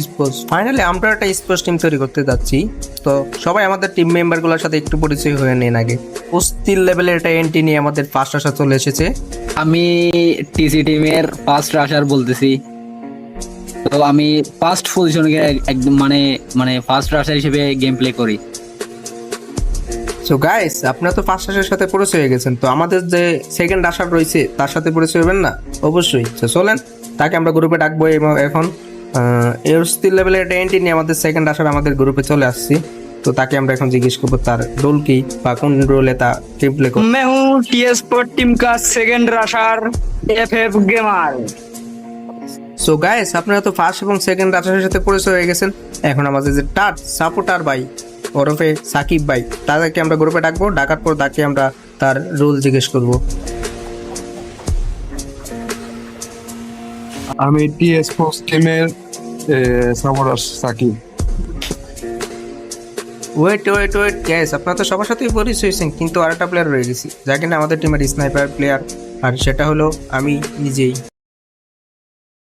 Sports finally আমরা একটা sports team তৈরি করতে যাচ্ছি। তো সবাই আমাদের টিম মেম্বারগুলোর সাথে একটু পরিচয় হয়ে নেন আগে। অস্থির লেভেলের একটা এন্ট্রি নিয়ে আমাদের ফার্স্ট আসা চলে এসেছে। আমি টিসি টিমের ফার্স্ট রাশার বলতেছি। তো আমি ফার্স্ট পজিশনে একদম মানে ফার্স্ট রাশার হিসেবে গেম প্লে করি। সো গাইস, আপনারা তো ফার্স্ট আসার সাথে পরিচয় হয়ে গেছেন, তো আমাদের যে সেকেন্ড আসার রয়েছে তার সাথে পরিচয় হবেন না? অবশ্যই। তো চলেন, তাকে আমরা গ্রুপে ডাকবো। এখন এই অস্থির লেভেলের একটা এন্ট্রি নিয়ে আমাদের সেকেন্ড আসার আমাদের গ্রুপে চলে আসছি। তো তাকে আমরা এখন জিজ্ঞেস করবো তার রোল কি বা কোন রোলে তা টিম প্লে করবে। मैं हूँ टीएस स्पोर्ट टीम का second rusher FF gamer. So guys, আপনারা তো ফার্স্ট এবং সেকেন্ড আসার সাথে পরিচয় হয়ে গেছেন। এখন আমাদের যে টাট সাপোর্টার ভাই ওরফে সাকিব ভাই, তাদেরকে আমরা গ্রুপে ডাকবো। ডাকার পর তাকে আমরা তার রোল জিজ্ঞেস করবো। আমি টিএস স্পোর্টস টিমের supporter Sakib. Wait wait wait guys, আপনারা তো সবার সাথেই পরিচয় হয়েছেন, কিন্তু আরেকটা প্লেয়ার রয়ে গেছি, যাকে না আমাদের টিমের স্নাইপার প্লেয়ার, আর সেটা হলো আমি নিজেই।